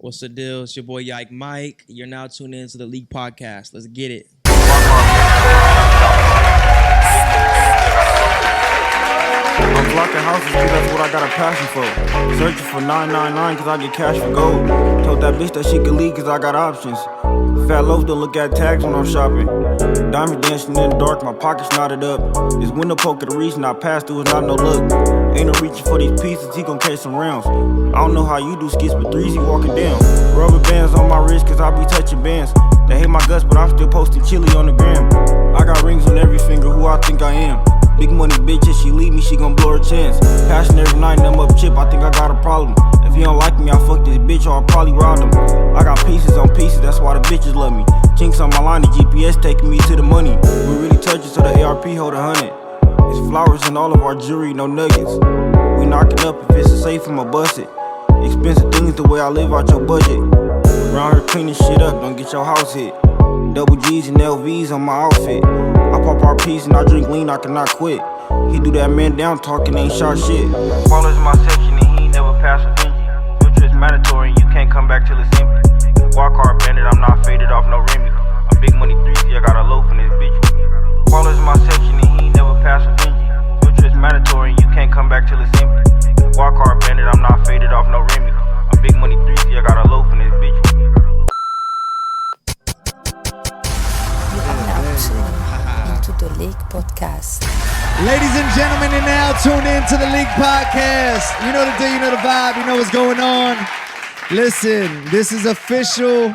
What's the deal? It's your boy LIQ Mike. You're now tuned in to the LIQ podcast. Let's get it. I'm blocking houses cause that's what I got a passion for. Searching for 999 cause I get cash for gold. Told that bitch that she could leave cause I got options. Fat loaf don't look at tags when I'm shopping. Diamond dancing in the dark, my pockets knotted up. This window poke of the reason I passed through is not no look. Ain't no reaching for these pieces, he gon' catch some rounds. I don't know how you do skits, but threes he walking down. Rubber bands on my wrist cause I be touching bands. They hate my guts, but I'm still posting chili on the gram. I got rings on every finger, who I think I am. Big money bitch, if she leave me, she gon' blow her chance. Passion every night, and I'm up chip, I think I got a problem. If he don't like me, I fuck this bitch or I'll probably rob him. I got pieces on pieces, that's why the bitches love me. Chinks on my line, the GPS taking me to the money. We really touching, so the ARP hold 100. It's flowers in all of our jewelry, no nuggets. We knocking up, if it's a safe, I'ma bust it. Expensive things, the way I live out your budget. Around here cleaning shit up, don't get your house hit. Double G's and LVs on my outfit. I pop our piece and I drink lean, I cannot quit. He do that man down talking, ain't shot shit. Ballers my section and he ain't never pass a dingy. Future is mandatory and you can't come back till it's empty. Walk hard bandit, I'm not faded off no Remy. I'm big money 3C, I got a loaf in this bitch with me. Ballers my section and he ain't never pass a dingy. Future is mandatory and you can't come back till it's empty. Walk hard bandit, I'm not faded off no Remy. I'm big money 3C, I got a loaf in this bitch with me. Into the LIQ podcast. Ladies and gentlemen, you're now tuned in to the LIQ podcast. You know the day, you know the vibe, you know what's going on. Listen, this is official.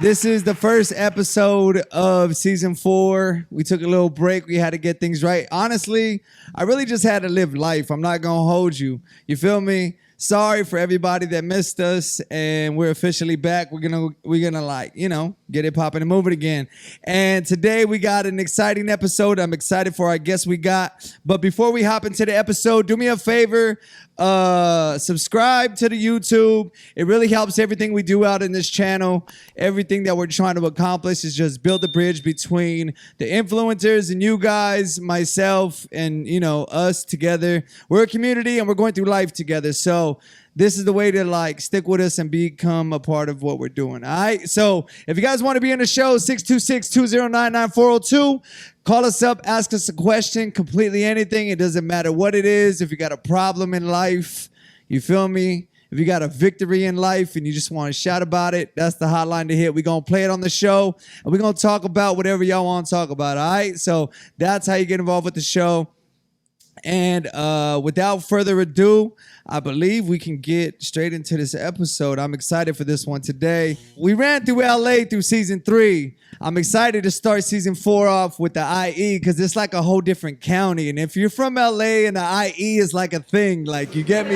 This is the first episode of season 4. We took a little break. We had to get things right. Honestly, I really just had to live life. I'm not going to hold you. You feel me? Sorry for everybody that missed us, and we're officially back. We're gonna like, get it popping and moving again. And today we got an exciting episode. I'm excited for our guests we got. But before we hop into the episode, do me a favor, subscribe to the YouTube. It really helps everything we do out in this channel. Everything that we're trying to accomplish is just build a bridge between the influencers and you guys, myself, and us together. We're a community and we're going through life together. So this is the way to stick with us and become a part of what we're doing. All right. So if you guys want to be on the show, 626-209-9402. Call us up, ask us a question, completely anything. It doesn't matter what it is. If you got a problem in life, you feel me? If you got a victory in life and you just want to shout about it, that's the hotline to hit. We're going to play it on the show and we're going to talk about whatever y'all want to talk about. All right. So that's how you get involved with the show. And without further ado, I believe we can get straight into this episode. I'm excited for this one today. We ran through LA through season 3. I'm excited to start season 4 off with the IE because it's like a whole different county. And if you're from LA and the IE is like a thing, you get me,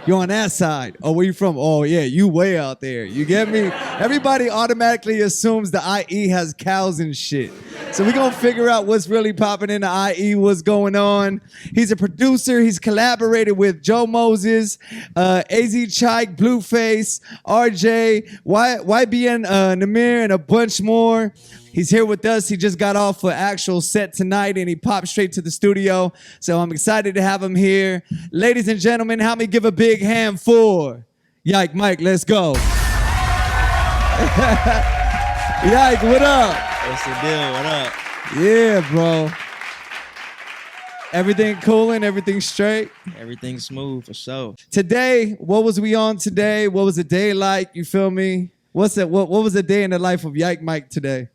you're on that side. Oh, where you from? Oh, yeah, you way out there. You get me? Everybody automatically assumes the IE has cows and shit. So we're going to figure out what's really popping in the IE, what's going on. He's a producer. He's collaborated with Joe Moses, AZ Chike, Blueface, RJ, YBN Namir, and a bunch more. He's here with us. He just got off an actual set tonight, and he popped straight to the studio. So I'm excited to have him here. Ladies and gentlemen, help me give a big hand for LIQ Mike. Let's go. LIQ, what up? What's the deal? What up? Yeah, bro. Everything coolin', everything straight? Everything smooth for sure. Today, what was we on today? What was the day like? You feel me? What was the day in the life of LIQ Mike today?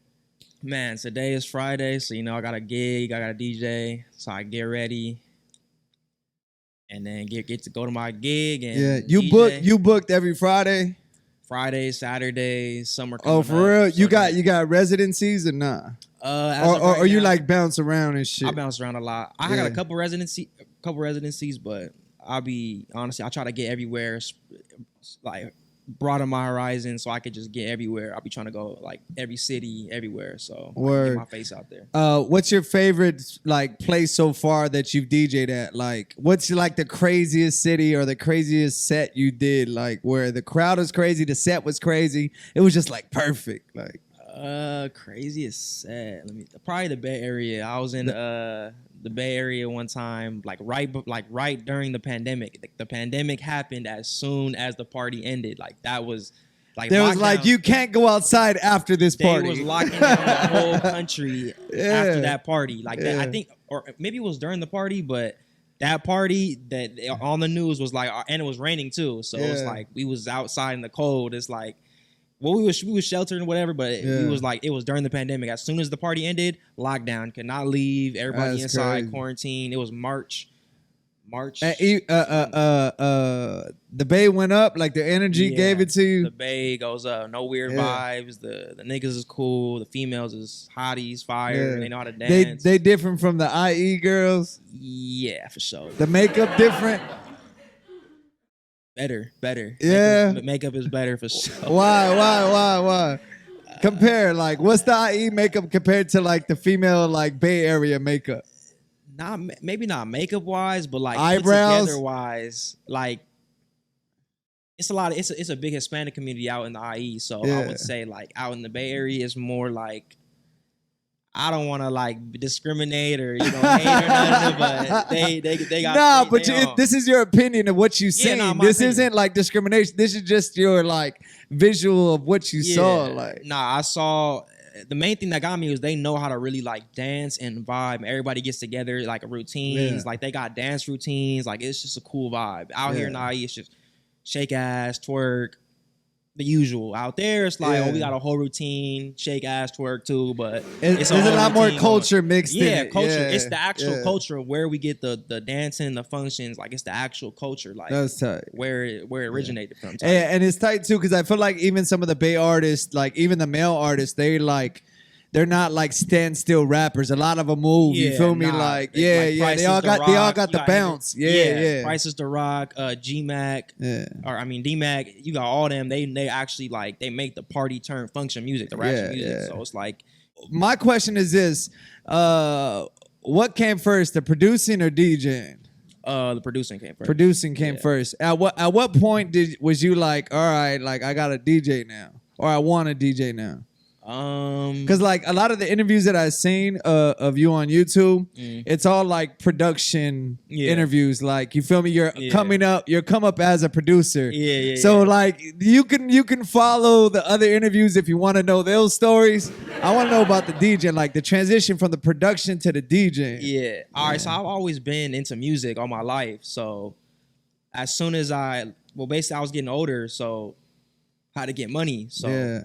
Man, today is Friday, so I got a gig, I got a DJ, so I get ready, and then get to go to my gig. And yeah, DJ. you booked every Friday. Friday, Saturday, summer coming up. Oh, for real? So You got residencies or not? Or you bounce around and shit? I bounce around a lot. I got a couple residencies, but I try to get everywhere, broaden my horizon so I could just get everywhere. I'll be trying to go every city, everywhere. So I can get my face out there. What's your favorite place so far that you've DJ'd at? What's the craziest city or the craziest set you did? Where the crowd was crazy, the set was crazy. It was just perfect. Craziest set. Probably the Bay Area. I was in the Bay Area one time, like right during the pandemic. The pandemic happened as soon as the party ended. Like that was like There was like, lockdown. you can't go outside after this They party. was locking down the whole country Yeah. after that party. Like that, I Yeah. think, or maybe it was during the party, but that party that on the news was like, and it was raining too. So it was Yeah. like we was outside in the cold. It's like, well, we was sheltered and whatever, but Yeah. we was like, it was during the pandemic. As soon as the party ended, lockdown, could not leave. Everybody That's inside, crazy. quarantine. It was March. The Bay went up, like the energy Yeah, gave it to you. The Bay goes up. No weird Yeah. vibes. The niggas is cool. The females is hotties, fire. Yeah. They know how to dance. They different from the IE girls. Yeah, for sure. The makeup different. Better. Yeah. Makeup is better for sure. Why? Compare, like, what's the IE makeup compared to like the female like Bay Area makeup? Maybe not makeup wise, but like Eyebrows wise, like it's a lot of it's a big Hispanic community out in the IE. So Yeah. I would say like out in the Bay Area it's more like, I don't want to like discriminate or hate or nothing, but they got nah, they, but they this is your opinion of what you seen. nah, my This opinion. isn't like discrimination. This is just your like visual of what you saw. Like, I saw the main thing that got me was they know how to really like dance and vibe. Everybody gets together, like routines. Yeah. Like they got dance routines. Like it's just a cool vibe. Out here in Yeah. IE, it's just shake ass, twerk, the usual. Out there, it's like, Yeah. oh, we got a whole routine, shake ass, twerk too. But there's a whole lot more routine culture mixed in Yeah, it. culture. Yeah, It's the actual yeah. culture of where we get the dancing, the functions. Like it's the actual culture. Like That's tight. where it originated from. And it's tight too, because I feel like even some of the Bay artists, like even the male artists, they're not like standstill rappers. A lot of them move. You feel me? Like, they all got the bounce. Yeah. Prices to Rock, G-Mac, Yeah. or I mean D-Mac. You got all them. They actually like they make the party turn function music, the ratchet Yeah, music. yeah. So it's like My question is this: what came first, the producing or DJing? the producing came first. Producing came Yeah. first. At what point was you like, all right, like I got a DJ now, or I want a DJ now? Because like a lot of the interviews that I've seen of you on YouTube, it's all like production Yeah. interviews. Like, you feel me? You're Yeah. come up as a producer. Yeah. So like you can follow the other interviews if you want to know those stories. I want to know about the DJ, like the transition from the production to the DJ. Yeah. All right. So I've always been into music all my life. So as soon as basically I was getting older, so I had to get money. So Yeah.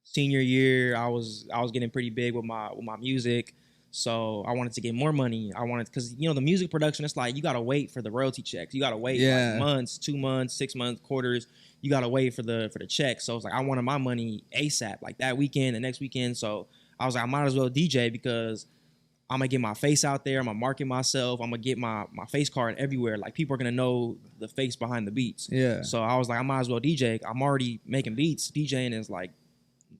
senior year, I was getting pretty big with my music. So I wanted to get more money. Because the music production, it's like you gotta wait for the royalty checks. You gotta wait like months, 2 months, 6 months, quarters. You gotta wait for the check. So it's like I wanted my money ASAP, like that weekend, the next weekend. So I was like, I might as well DJ because I'm gonna get my face out there. I'm gonna market myself. I'm gonna get my face card everywhere. Like people are gonna know the face behind the beats. Yeah. So I was like, I might as well DJ. I'm already making beats. DJing is like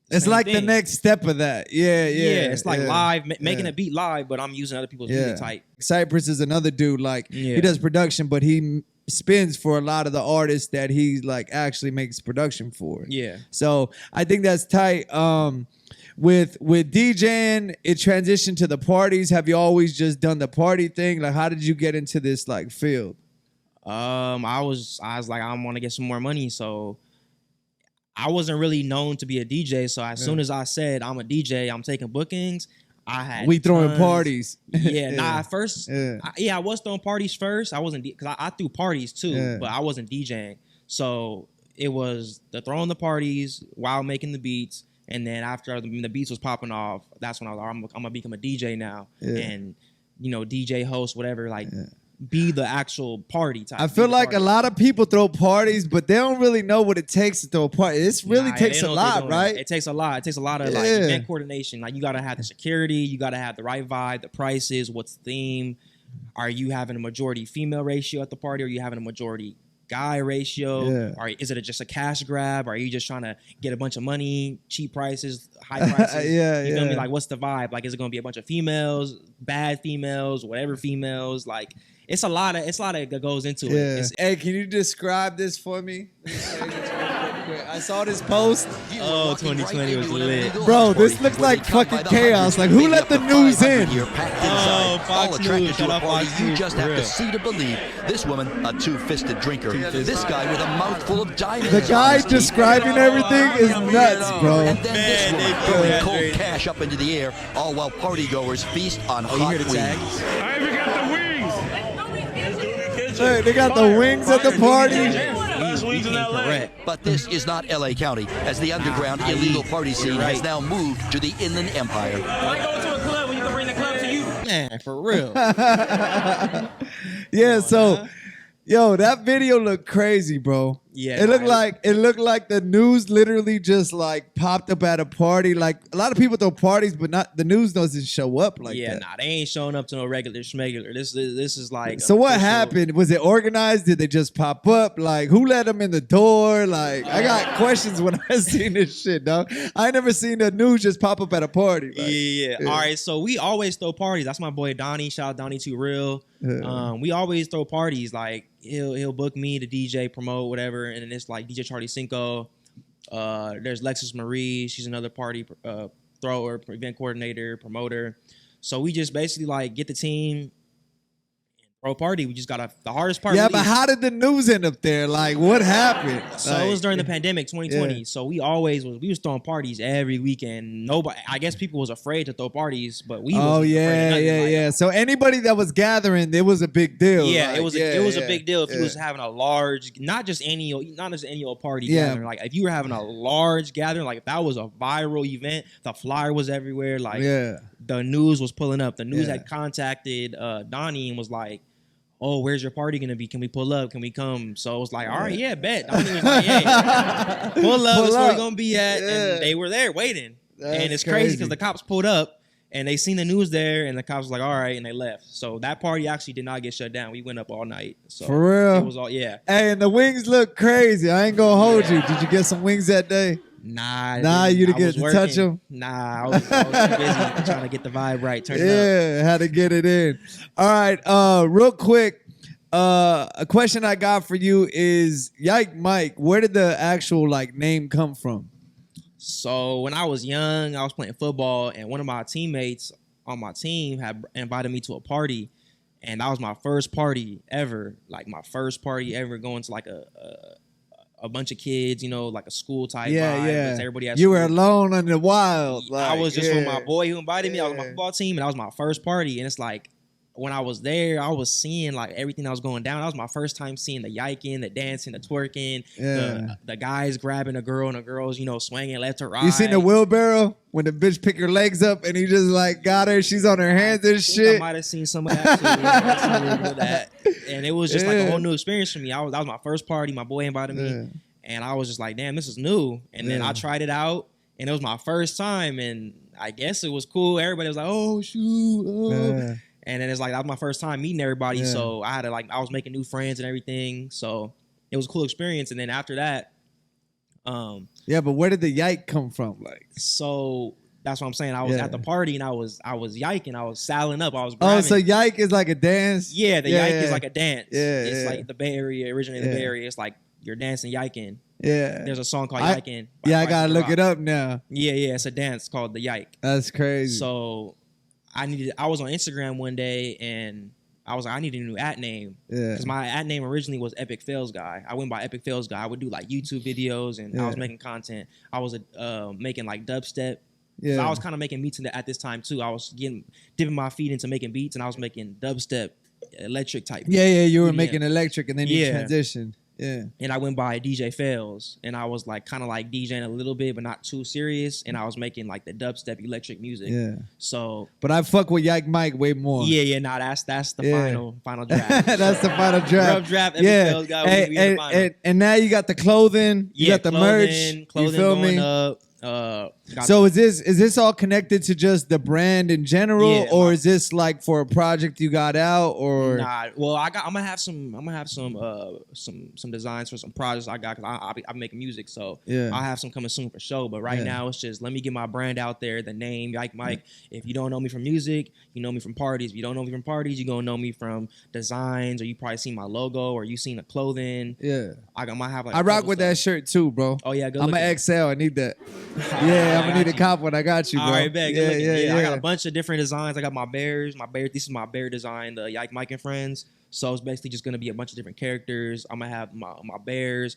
It's same like the thing. next step of that. Yeah. It's like live, making Yeah. a beat live, but I'm using other people's music type. Cypress is another dude. Like Yeah. he does production, but he spins for a lot of the artists that he like actually makes production for. Yeah. So I think that's tight. With DJing, it transitioned to the parties. Have you always just done the party thing? Like, how did you get into this like field? I was like, I want to get some more money, so I wasn't really known to be a DJ. So as soon as I said I'm a DJ, I'm taking bookings, I had We throwing tons- parties. Yeah, nah. At first, Yeah. I was throwing parties first. I wasn't because I threw parties too, Yeah. but I wasn't DJing. So it was the throwing the parties while making the beats, and then after the beats was popping off, that's when I was like, I'm gonna become a DJ now, Yeah. and DJ host, whatever, like be the actual party type. I feel like a lot of people throw parties, but they don't really know what it takes to throw a party. This really takes a lot, right? It takes a lot. It takes a lot of like event coordination. Like you gotta have the security, you gotta have the right vibe, the prices, what's the theme. Are you having a majority female ratio at the party? Or are you having a majority guy ratio? Yeah. Or is it just a cash grab? Or are you just trying to get a bunch of money, cheap prices, high prices? You feel me? Like what's the vibe? Like is it gonna be a bunch of females, bad females, whatever females? Like it's a lot that goes into it. Yeah. Hey, can you describe this for me? I saw this post. Oh, 2020 was lit. Bro, this looks like fucking chaos. Like, who let the news in? Oh, Fox News. Shut up, Fox You News. just have to see to believe. This woman, a two-fisted drinker. This guy with a mouthful of diamonds. The guy describing everything is nuts, bro. And then this Man, one they throwing do cold that. cash up into the air, all while partygoers feast on Oh, you hot hear the tag? wings. I even got the wings. Hey, they got the wings at the party. Wings in LA. Correct. But this is not LA County, as the underground illegal party scene has now moved to the Inland Empire. Why go to a club when you can bring the club to you? Man, for real. Yeah, so, yo, that video looked crazy, bro. Yeah, it looked like the news literally just like popped up at a party. Like a lot of people throw parties, but not the news doesn't show up like Yeah, that. nah, they ain't showing up to no regular schmegular. This is like. So what official- happened? Was it organized? Did they just pop up? Like who let them in the door? Like I got questions when I seen this shit, dog. I ain't never seen the news just pop up at a party. Like, Yeah. All right, so we always throw parties. That's my boy Donnie. Shout out Donnie Too Real. We always throw parties. Like he'll book me to DJ, promote, whatever, and then it's like DJ Charlie Cinco. There's Lexus Marie. She's another party thrower, event coordinator, promoter. So we just basically like get the team. Pro party. We just got the hardest part. Yeah, really but how did the news end up there? Like, what happened? So Like, it was during the pandemic, 2020. Yeah. So we was throwing parties every weekend. Nobody, I guess people was afraid to throw parties, but we. Oh wasn't afraid of yeah, nothing. yeah, Like, yeah. So anybody that was gathering, it was a big deal. Yeah, Like, it was a big deal if you yeah. was having a large, not just any old party Yeah. gathering. Like if you were having a large gathering, like if that was a viral event, the flyer was everywhere. Like Yeah. the news was pulling up. The news Yeah. had contacted Donnie and was like, "Oh, where's your party gonna be? Can we pull up? Can we come?" So it was like, "All right, yeah, bet." Donnie was like, "Yeah, pull up. That's where up. we gonna be at." Yeah. And they were there waiting. That's and it's crazy crazy. because the cops pulled up. And they seen the news there, and the cops was like, "All right," and they left. So that party actually did not get shut down. We went up all night. So For real? it was all Hey, and the wings look crazy. I ain't gonna hold you. Did you get some wings that day? Nah, you didn't I get was to working. touch 'em? Nah, I was too busy trying to get the vibe right. Turn it up. Yeah, had to get it in. All right, real quick. A question I got for you is, Yike Mike, where did the actual like name come from? So when I was young, I was playing football, and one of my teammates on my team had invited me to a party, and that was my first party ever. Like my first party ever going to like a bunch of kids, you know, like a school type Yeah, vibe. yeah. Because everybody had You were school. alone in the wild. I like, was just yeah. with my boy who invited me. I was on my Yeah. football team, and that was my first party. And it's like when I was there, I was seeing like everything that was going down. That was my first time seeing the yiking, the dancing, the twerking, Yeah. the guys grabbing a girl and the girls, you know, swinging left to right. You seen the wheelbarrow when the bitch pick her legs up and he just like got her? She's on her hands and I shit. might have seen some of that too. Yeah, I seen a little bit of that. And it was just like a Yeah. whole new experience for me. That was my first party. My boy invited me, Yeah. and I was just like, damn, this is new. And then Yeah. I tried it out, and it was my first time, and I guess it was cool. Everybody was like, oh shoot, oh. Yeah. And then it's like that was my first time meeting everybody, Yeah. so I had to I was making new friends and everything. So it was a cool experience. And then after that, Yeah, but where did the yike come from? Like, so that's what I'm saying. I was Yeah. at the party and I was yiking, I was saddling up, I was oh, grabbing. so yike is like a dance? Yeah, the Yeah, yike yeah. is like a dance. Yeah, It's yeah. like the Bay Area, originated in the Yeah. Bay Area. It's like you're dancing yiking. Yeah. There's a song called I- Yiking. Yeah, I gotta look it up now. Yeah, it's a dance called the yike. That's crazy. So I was on Instagram one day and I was like, I need a new at name. Yeah. Because my at name originally was Epic Fails Guy. I went by Epic Fails Guy. I would do like YouTube videos and I was Yeah. making content. I was making like dubstep. Yeah. So I was kind of making beats at this time too. I was dipping my feet into making beats, and I was making dubstep, electric type. Yeah, yeah, you were EDM. making electric and then you Yeah. transitioned. Yeah. And I went by DJ Fails, and I was like kind of like DJing a little bit, but not too serious. And I was making like the dubstep electric music. Yeah. So But I fuck with Yike Mike way more. yeah, nah, that's the Yeah. final draft. That's the final draft. Rough draft. Epic Yeah. Fails Guy, we in the final. And now you got the clothing. You got the merch. Clothing You feel going me? up. So is this all connected to just the brand in general, Yeah, or is this like for a project you got out, or Nah, well, I'm gonna have some designs for some projects I got because I'm making music, so Yeah. I'll have some coming soon for sure. But right now, it's just let me get my brand out there, the name, like Mike. If you don't know me from music, you know me from parties. If you don't know me from parties, you're gonna know me from designs, or you probably seen my logo, or you seen the clothing. yeah? I might have like I rock with that shirt too, bro. Oh yeah, good I'm looking. an XL. I need that. Yeah, I'm gonna need a cop when I got you, bro. All right, bet. Yeah, Good looking. yeah. I got a bunch of different designs. I got my bears. This is my bear design, the Yike Mike and Friends. So it's basically just gonna be a bunch of different characters. I'm gonna have my bears,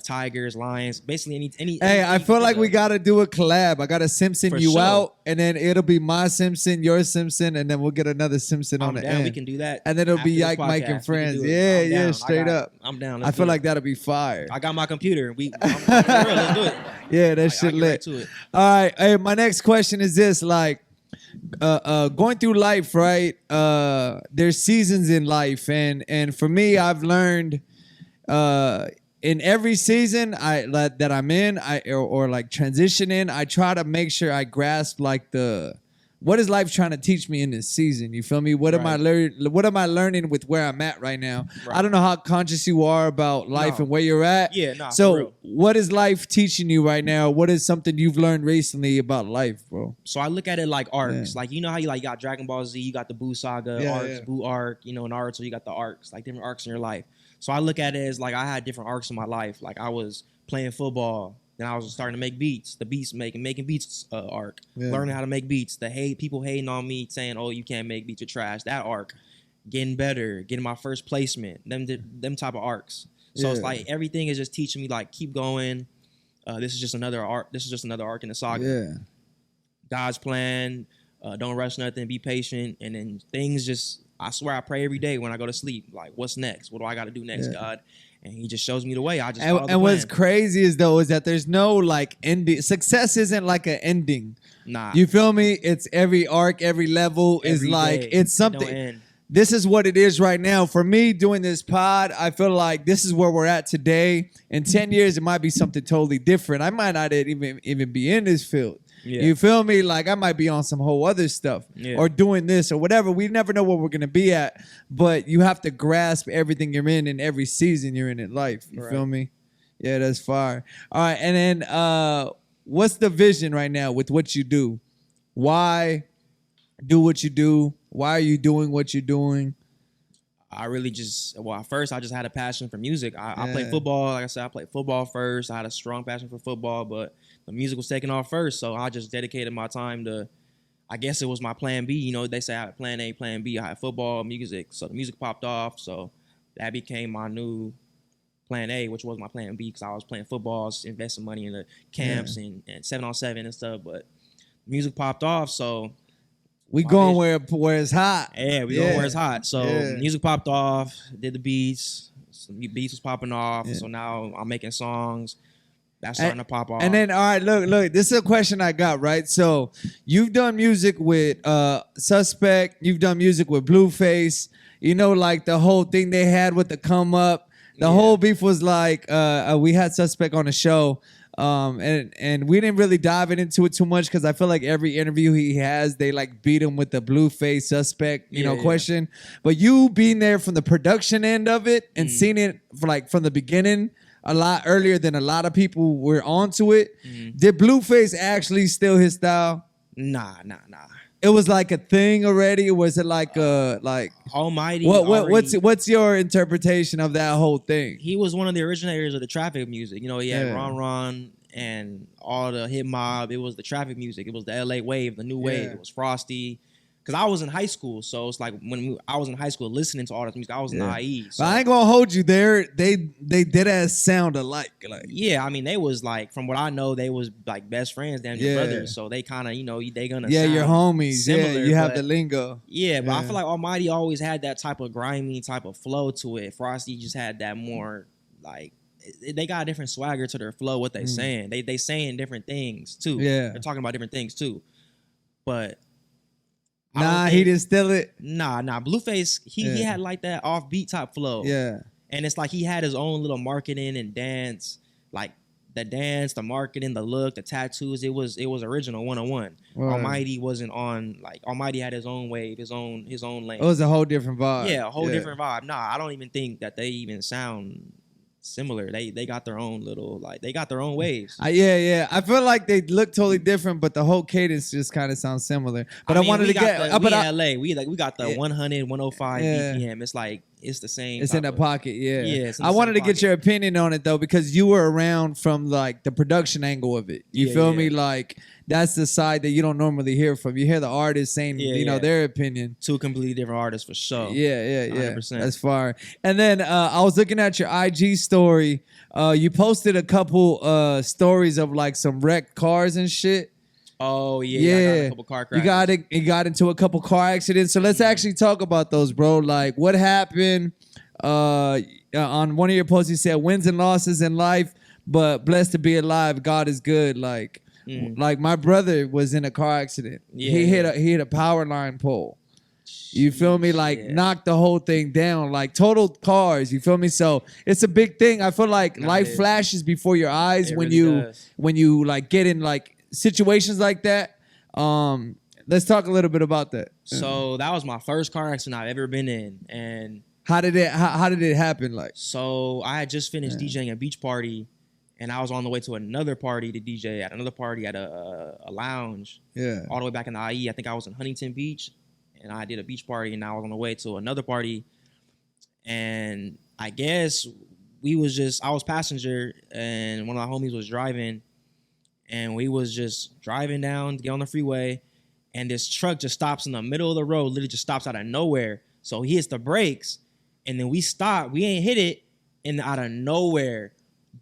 tigers, lions, basically any. Hey, I feel like we gotta do a collab. I gotta Simpson For you sure. out, and then it'll be my Simpson, your Simpson, and then we'll get another Simpson on I'm the down. end. We can do that. And then it'll be after Yike, this Mike, podcast. and We can Friends. do it. Yeah, I'm yeah, down. straight up. I'm down. I Let's feel do like it. that'll be fire. I got my computer. I'm for real. Let's do it. Yeah, that I shit get lit. right to it. All right, hey, my next question is this: like, going through life, right? There's seasons in life, and for me, I've learned, in every season that I'm in, or like transition in, I try to make sure I grasp like what is life trying to teach me in this season? You feel me? What am I What am I learning with where I'm at right now? Right. I don't know how conscious you are about life No. and where you're at. Yeah, nah, for So, real. what is life teaching you right now? What is something you've learned recently about life, bro? So I look at it like arcs. Yeah. Like, you know how you got Dragon Ball Z, you got the Buu Saga Yeah, arcs, yeah. Buu arc, Naruto, you got the arcs, like different arcs in your life. So I look at it as like I had different arcs in my life. Like I was playing football, then I was starting to make beats, the beats making beats arc, Yeah. learning how to make beats, people hating on me saying, oh, you can't make beats, you're trash, that arc, getting better, getting my first placement, them type of arcs. So it's Yeah. like everything is just teaching me like keep going. This is just another arc. This is just another arc in the saga. Yeah. God's plan. Don't rush nothing. Be patient. And then things just, I swear I pray every day when I go to sleep. Like, what's next? What do I got to do next, Yeah. God? And he just shows me the way. I just follow the And what's plan. crazy is that there's no like ending. Success isn't like an ending. Nah. You feel me? It's every arc, every level is Every like day. it's It don't something. end. This is what it is right now. For me doing this pod, I feel like this is where we're at today. In 10 years, it might be something totally different. I might not even be in this field. Yeah. You feel me? Like I might be on some whole other stuff Yeah. or doing this or whatever. We never know what we're gonna be at, but you have to grasp everything you're in every season you're in life. You feel Right. me? Yeah, that's fire. All right, and then what's the vision right now with what you do? Why do what you do? Why are you doing what you're doing? I really just, at first I just had a passion for music. I played Yeah. football. Like I said, I played football first. I had a strong passion for football, but the music was taking off first. So I just dedicated my time to, I guess it was my plan B. They say I had plan A, plan B. I had football, music. So the music popped off. So that became my new plan A, which was my plan B because I was playing football, investing money in the camps and 7-on-7 and stuff. But music popped off. So We My going vision. where it's hot. yeah, we going where it's hot. So Yeah. music popped off, did the beats. Some beats was popping off. Yeah. So now I'm making songs. That's starting to pop off. And then, all right, look, this is a question I got, right? So you've done music with Suspect, you've done music with Blueface, like the whole thing they had with the come up. The whole beef was like, we had Suspect on the show. And we didn't really dive into it too much because I feel like every interview he has, they like beat him with the Blueface Suspect, Yeah. question. But you being there from the production end of it and Mm-hmm. seeing it from the beginning a lot earlier than a lot of people were onto it. Did Blueface actually steal his style? Nah. It was like a thing already, or was it like Almighty. what's your interpretation of that whole thing? He was one of the originators of the traffic music. He had Yeah. Ron and all the hip mob. It was the traffic music. It was the LA wave, the new wave. Yeah. It was Frosty. Because I was in high school, so it's like I was in high school listening to all this music, I was naive. So. But I ain't gonna hold you there. They did as sound alike. Like Yeah, I mean, they was like, from what I know, they was like best friends, damn near Yeah. brothers. So they kind of, they gonna yeah, sound your homies. similar, Yeah, you have but- the lingo. Yeah, but I Yeah. feel like Almighty always had that type of grimy type of flow to it. Frosty just had that more like they got a different swagger to their flow. What they saying, they saying different things too. Yeah. they're talking about different things too. But I don't Nah, think- he didn't steal it. Nah. Blueface, he Yeah. had like that offbeat type flow. Yeah. And it's like he had his own little marketing and dance, like the dance, the marketing, the look, the tattoos, it was original 101. Word. Almighty wasn't on like Almighty had his own wave, his own lane. It was a whole different vibe. Yeah, a whole different vibe. Nah, I don't even think that they even sound similar. They got their own little they got their own waves. Yeah. I feel like they look totally different, but the whole cadence just kind of sounds similar. But I, mean, wanted we to got get the, up we at in LA. We got the Yeah. 100, 105 Yeah. BPM. It's like it's the same. It's in the type of- pocket, yeah. Yeah, it's in the I wanted to same get pocket. your opinion on it though, because you were around from like the production angle of it. You Yeah, feel yeah. me? Like that's the side that you don't normally hear from. You hear the artist saying, Yeah. their opinion. Two completely different artists for sure. Yeah. 100%. That's fire. And then I was looking at your IG story. You posted a couple stories of like some wrecked cars and shit. Oh yeah. I got a couple car You crashes. you got into a couple car accidents. So let's actually talk about those, bro. Like what happened? On one of your posts, you said wins and losses in life, but blessed to be alive. God is good. Like my brother was in a car accident. Yeah, he yeah. hit a power line pole. You feel me? Like Yeah. knocked the whole thing down, like totaled cars. You feel me? So it's a big thing. I feel like Nah, life it is. flashes before your eyes It when really you does. like get in like situations like that. Let's talk a little bit about that. So that was my first car accident I've ever been in, and How did it happen? Like so I had just finished DJing a beach party, and I was on the way to another party to DJ at another party at a lounge yeah. all the way back in the IE. I think I was in Huntington Beach, and I did a beach party, and I was on the way to another party, and I guess I was passenger, and one of my homies was driving, and we was just driving down to get on the freeway, and this truck just stops in the middle of the road, literally just stops out of nowhere. So he hits the brakes, and then we stop. We ain't hit it, and out of nowhere,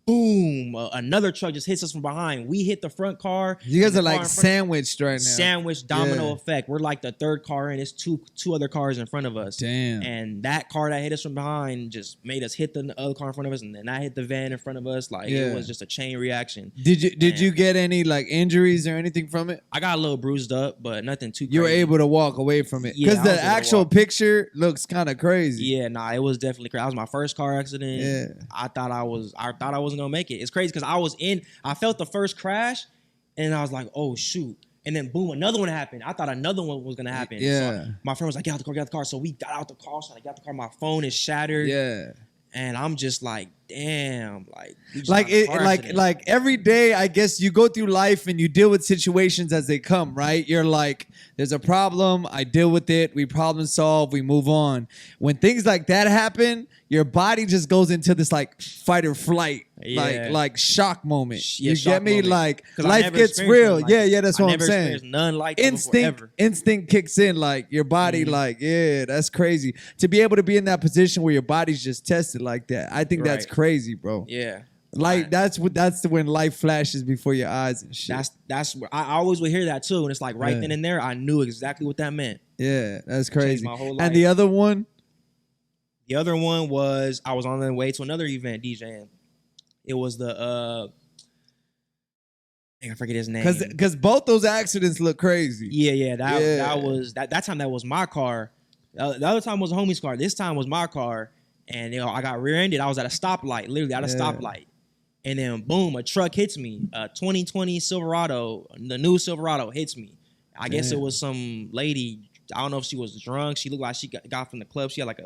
boom, another truck just hits us from behind. We hit the front car. You guys and the are car like in front- sandwiched right now. Sandwich domino Yeah. effect. We're like the third car in. It's two other cars in front of us. Damn. And that car that hit us from behind just made us hit the other car in front of us, and then I hit the van in front of us. Like Yeah. it was just a chain reaction. Did Man. you get any like injuries or anything from it? I got a little bruised up, but nothing too. You were crazy. able to walk away from it Yeah, because I was the able to actual walk. picture looks kind of crazy. Yeah, nah, it was definitely crazy. That was my first car accident. Yeah. I thought I wasn't gonna make it. It's crazy because I felt the first crash, and I was like, oh shoot. And then boom, another one happened. I thought another one was gonna happen. Yeah. So my friend was like, get out the car. So we got out the car. So I got out the car. My phone is shattered. Yeah. And I'm just like, damn, like, we just Like got in a it, car like accident. like every day, I guess you go through life and you deal with situations as they come, right? You're like, there's a problem, I deal with it, we problem solve, we move on. When things like that happen, your body just goes into this like fight or flight, Yeah. like shock moment. Yeah, you shock get me? moment. Like 'Cause I life never gets experienced real. nothing like Yeah, it. yeah, that's I what I'm never saying. experienced none like that before, ever. Instinct kicks in, like your body, like, yeah, that's crazy. To be able to be in that position where your body's just tested like that, I think that's Right. crazy, bro. Yeah. Like that's when life flashes before your eyes and shit. That's where I always would hear that too. And it's like right Yeah. then and there, I knew exactly what that meant. Yeah, that's crazy. my whole And life. the other one, The other one was I was on the way to another event DJing. It was the I forget his name. because both those accidents look crazy. Yeah, that Yeah. was that time that was my car. The other time was a homie's car. This time was my car, and I got rear-ended. I was at a stoplight, literally at a Yeah. stoplight, and then boom, a truck hits me. A 2020 Silverado, the new Silverado hits me. I guess it Damn. was some lady. I don't know if she was drunk. She looked like she got from the club. She had like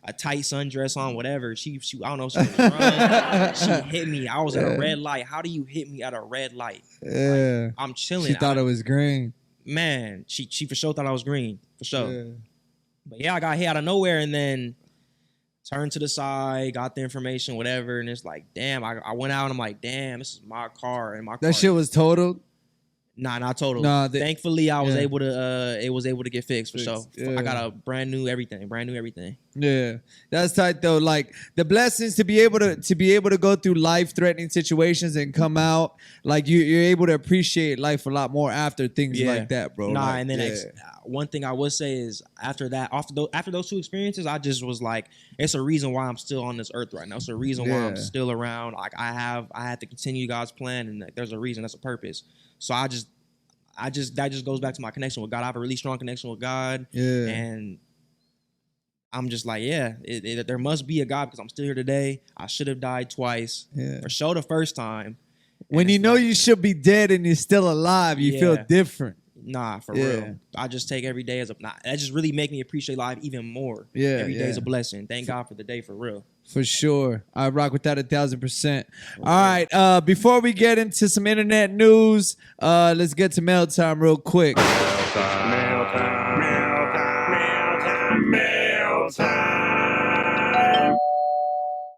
a tight sundress on, whatever. She I don't know if she was drunk. She hit me. I was at a red light. How do you hit me at a red light? Yeah, I'm chilling. she thought it was green. Man, she for sure thought I was green, for sure. Yeah. But yeah, I got hit out of nowhere and then turned to the side, got the information, whatever, and it's like, damn, I went out and I'm like, damn, this is my car and my car. That shit was totaled. Nah, not total. Nah, Thankfully, I was yeah. able to it was able to get fixed for sure. Fixed, yeah. I got a brand new everything. Yeah, that's tight though. Like the blessings to be able to go through life-threatening situations and come out like you're able to appreciate life a lot more after things Yeah. like that, bro. Nah, Like, and then yeah. one thing I would say is after those two experiences, I just was like, it's a reason why I'm still on this earth right now. It's a reason why I'm Yeah. still around. Like I have to continue God's plan, and like, there's a reason, there's a purpose. So that just goes back to my connection with God. I have a really strong connection with God, Yeah. and I'm just like, yeah, there must be a God because I'm still here today. I should have died twice. Yeah. For sure the first time. When you it's know like- you should be dead and you're still alive, you feel Yeah. different. Nah, for Yeah. real. I just take every day as a that just really make me appreciate life even more. Yeah, Every day is a yeah. blessing. Thank God for the day for real. For sure. I rock with that 1,000%. All right. Before we get into some internet news, let's get to mail time real quick.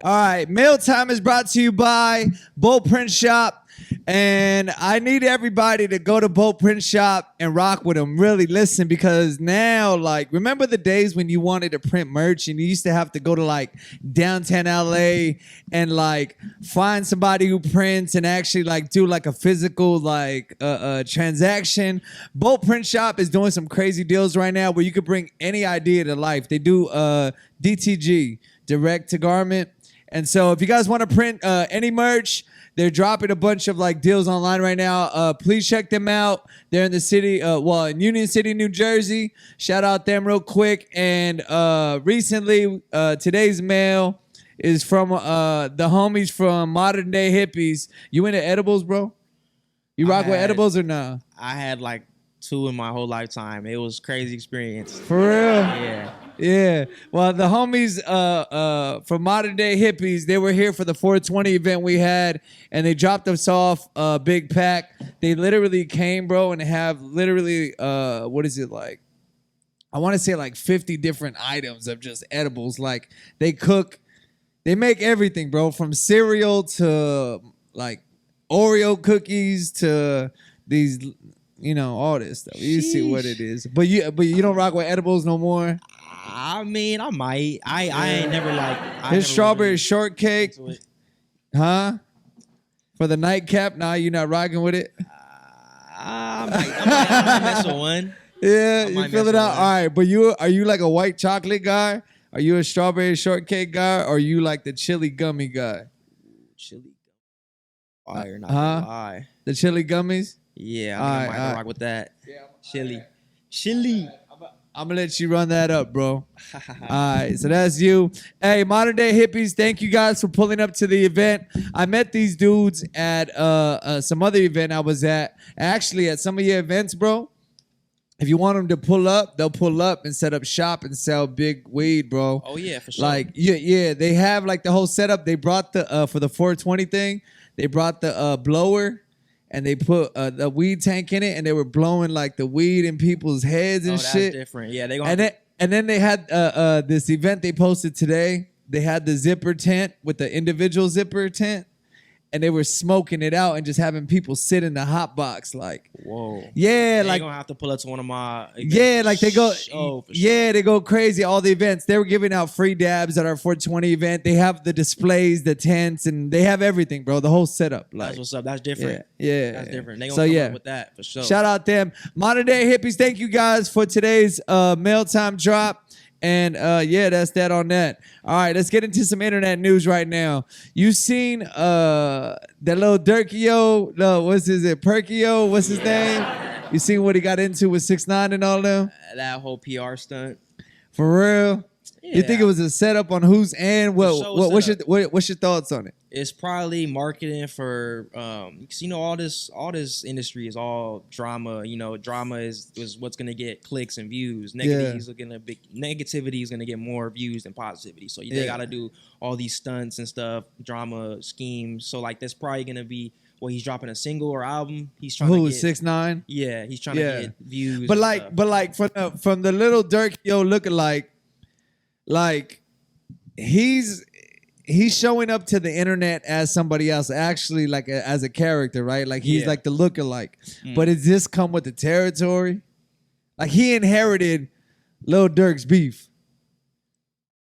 All right, mail time is brought to you by Bolt Print Shop. And I need everybody to go to Bolt Print Shop and rock with them. Really listen, because now, like, remember the days when you wanted to print merch and you used to have to go to like downtown LA and like find somebody who prints and actually like do like a physical like transaction. Bolt Print Shop is doing some crazy deals right now where you could bring any idea to life. They do DTG, direct to garment. And so if you guys want to print any merch, they're dropping a bunch of like deals online right now. Please check them out. They're in the city, in Union City, New Jersey. Shout out them real quick. And recently, today's mail is from the homies from Modern Day Hippies. You into edibles, bro? You rock with edibles or nah? I had like 2 in my whole lifetime. It was crazy experience. For real? Yeah. Yeah. Well, the homies from Modern Day Hippies, they were here for the 420 event we had, and they dropped us off a big pack. They literally came, bro, and have literally, what is it like? I want to say like 50 different items of just edibles. Like they cook, they make everything, bro, from cereal to like Oreo cookies to these, you know, all this stuff. You see what it is. But you don't rock with edibles no more. I mean, I might. I ain't never like. His strawberry really shortcake, into it. huh? For the nightcap, nah, you not rocking with it? I might mess with one. Yeah, I you might feel mess it out? with All one. right, but are you like a white chocolate guy? Are you a strawberry shortcake guy? Or are you like the chili gummy guy? Chili. Fire, not Huh? gonna lie. The chili gummies? Yeah, All I right, think I might all right. rock with that. Chili. I'm gonna let you run that up, bro. All right, so that's you. Hey, Modern Day Hippies, thank you guys for pulling up to the event. I met these dudes at some other event I was at. Actually, at some of your events, bro. If you want them to pull up, they'll pull up and set up shop and sell big weed, bro. Oh yeah, for sure. Like yeah, they have like the whole setup. They brought the for the 420 thing. They brought the blower. And they put the weed tank in it, and they were blowing like the weed in people's heads and that's shit. different. Yeah, they gonna. And then they had this event they posted today. They had the zipper tent with the individual zipper tent, and they were smoking it out and just having people sit in the hot box, like, Whoa. yeah, They like, gonna have to pull up to one of my. yeah, like they go, Oh, for sure. yeah, they go crazy. All the events, they were giving out free dabs at our 420 event. They have the displays, the tents, and they have everything, bro. The whole setup, like, That's what's up. That's different. yeah, That's different. They So, gonna come yeah. up with that for sure. Shout out them. Modern Day Hippies, thank you guys for today's mail time drop. And yeah, that's that on that. All right, let's get into some internet news right now. You seen that little Durkio, what's his it? Perkio, what's his name? You seen what he got into with 6ix9ine and all them? That whole PR stunt. For real? You think it Yeah. was a setup on whose end? What's your thoughts on it? It's probably marketing for because you know all this industry is all drama. You know, drama is what's gonna get clicks and views. Negativity is gonna get more views than positivity. So they gotta do all these stunts and stuff, drama schemes. So like that's probably gonna be he's dropping a single or album. He's trying Who, to get 6ix9ine? Yeah, he's trying to get views. But and like, stuff. from the little Durkio lookalike, like he's showing up to the internet as somebody else, actually, like as a character, right? Like he's Yeah. like the lookalike. But does this come with the territory? Like he inherited Lil Durk's beef.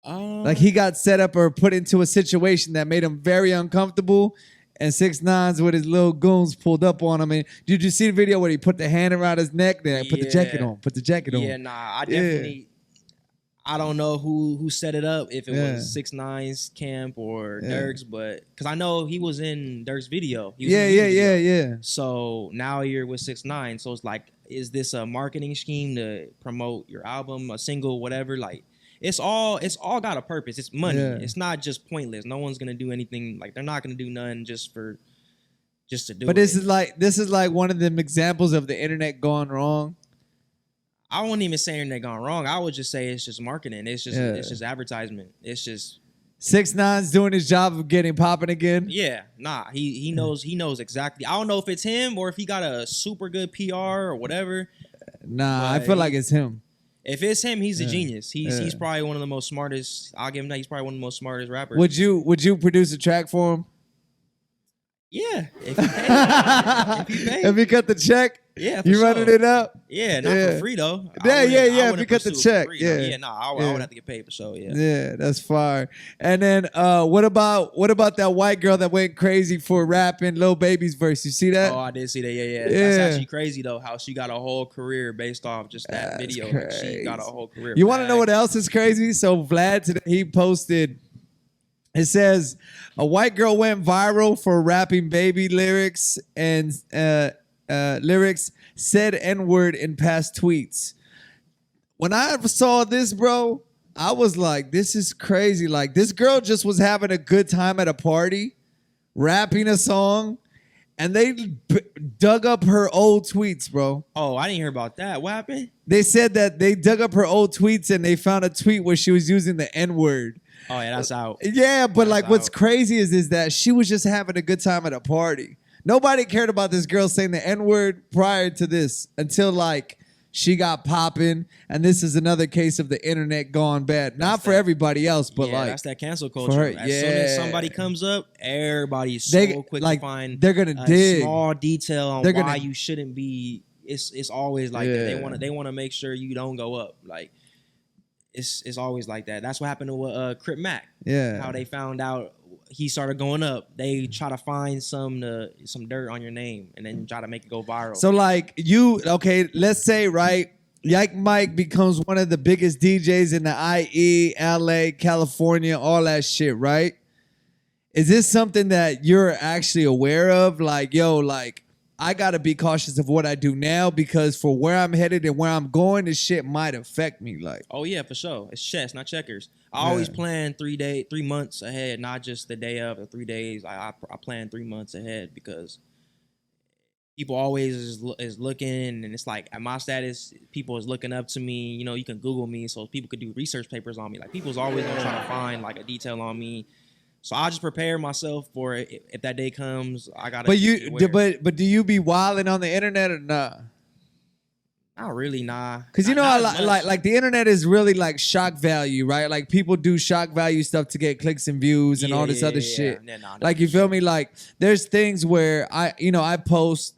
Like he got set up or put into a situation that made him very uncomfortable. And 6ix9ine's with his little goons pulled up on him. And did you see the video where he put the hand around his neck? There, put the jacket on. Put the jacket on. Yeah, nah, I definitely. I don't know who set it up, if it was 6ix9ine's camp or Dirk's, but because I know he was in Dirk's video. He was in the music video. Yeah. So now you're with 6ix9ine. So it's like, is this a marketing scheme to promote your album, a single, whatever? Like, it's all got a purpose. It's money. Yeah. It's not just pointless. No one's gonna do anything. Like they're not gonna do nothing just for just to do But it. this is like one of them examples of the internet going wrong. I wouldn't even say internet gone wrong. I would just say it's just marketing. It's just advertisement. It's just 6ix9ine's doing his job of getting popping again. yeah, nah. He knows exactly. I don't know if it's him or if he got a super good PR or whatever. Nah, I But feel like it's him. If it's him, he's a genius. He's probably one of the most smartest. I'll give him that. He's probably one of the most smartest rappers. Would you produce a track for him? Yeah, if he paid. if he paid. If he cut the check, Yeah, for you sure. running it up? Yeah, not Yeah. for free though. Yeah, yeah, yeah, I if you cut the pursue it for check, free, though. yeah. Yeah, no, I would have to get paid for sure. Yeah. Yeah, that's fire. And then what about that white girl that went crazy for rapping Lil Baby's verse? You see that? Oh, I did see that. Yeah. Yeah. That's actually crazy though. How she got a whole career based off just that That's video. Like, she crazy. got a whole career. You want to know back. what else is crazy? So Vlad today he posted. It says a white girl went viral for rapping baby lyrics and lyrics said N-word in past tweets. When I saw this, bro, I was like, this is crazy. Like this girl just was having a good time at a party, rapping a song, and they dug up her old tweets, bro. Oh, I didn't hear about that. What happened? They said that they dug up her old tweets and they found a tweet where she was using the N-word. Oh yeah, that's out. Yeah, but That's like what's out. crazy is that she was just having a good time at a party. Nobody cared about this girl saying the N-word prior to this until like she got popping, and this is another case of the internet gone bad. Not for everybody else, but yeah, like that's that cancel her, culture. As soon as yeah. somebody comes up, everybody's They- so quick like, to find they're gonna a dig. small detail on They're why gonna- you shouldn't be. It's always like that. Yeah. They want to make sure you don't go up. Like it's always like that. That's what happened to Crip Mac. Yeah. How they found out he started going up. They try to find some dirt on your name and then try to make it go viral. So like okay, let's say right, Yike Mike becomes one of the biggest DJs in the IE, LA, California, all that shit, right? Is this something that you're actually aware of? Like, yo, like I gotta be cautious of what I do now because for where I'm headed and where I'm going, this shit might affect me. Like, oh yeah, for sure. It's chess, not checkers. I always plan 3 months ahead, not just the day of or 3 days. I plan 3 months ahead because people always is looking, and it's like at my status, people is looking up to me. You know, you can Google me, so people could do research papers on me. Like people's always gonna try to find like a detail on me. So I just prepare myself for it. If that day comes, I gotta. but do you be wilding on the internet or not? Not really, nah. Because you know, Not as much. like the internet is really like shock value, right? Like people do shock value stuff to get clicks and views and all this other shit. Yeah, nah, Like you feel me? Like there's things where I post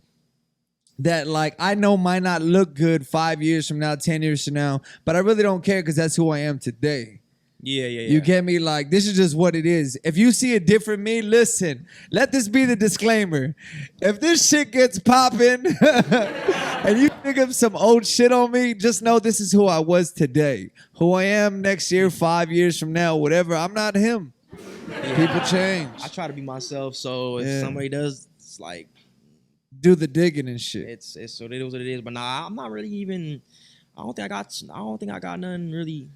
that like I know might not look good 5 years from now, 10 years from now, but I really don't care because that's who I am today. Yeah. You get me? Like, this is just what it is. If you see a different me, listen. Let this be the disclaimer. If this shit gets popping and you pick up some old shit on me, just know this is who I was today. Who I am next year, 5 years from now, whatever. I'm not him. People change. I try to be myself, so if Yeah. somebody does, it's like Do the digging and shit. it's so it is what it is. But nah, I'm not really even. I don't think I got nothing really.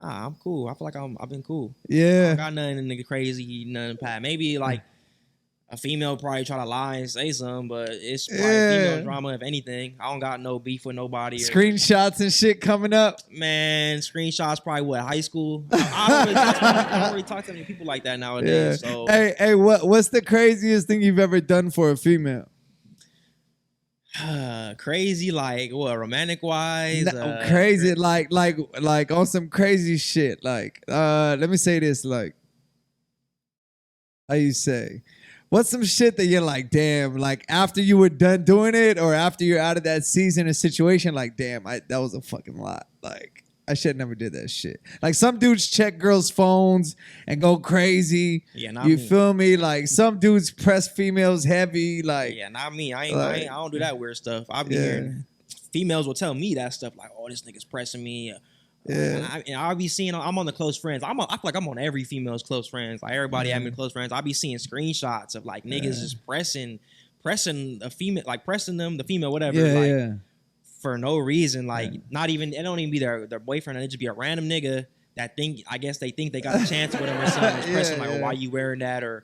I'm cool. I feel like I've been cool. I Yeah. don't got nothing nigga crazy, nothing bad. Maybe like a female probably try to lie and say something, but it's probably female drama if anything. I don't got no beef with nobody. Screenshots and shit coming up. Man, screenshots probably what, high school? I don't really talk to many people like that Yeah. nowadays. So Hey, what's the craziest thing you've ever done for a female? crazy, like what, romantic wise? Crazy, like on some crazy shit. Like, let me say this, like, how you say? What's some shit that you're like, damn, like after you were done doing it or after you're out of that season or situation, like, damn, that was a fucking lot. Like, I should never did that shit. Like some dudes check girls' phones and go crazy. Yeah, not you me. feel me? Like some dudes press females heavy. Like, Yeah, not me. I don't do that weird stuff. I be Yeah. hearing females will tell me that stuff like, "Oh, this nigga's pressing me." Yeah. And I'll be seeing. I'm on the close friends. I feel like I'm on every female's close friends. Like everybody having close friends. I'll be seeing screenshots of like niggas just pressing a female, like pressing them, the female, whatever. yeah, like, yeah. for no reason. Like not even. It don't even be their boyfriend. It just be a random nigga that think. I guess they think they got a chance with him or something. Just pressing like, yeah. "Oh, why you wearing that?" or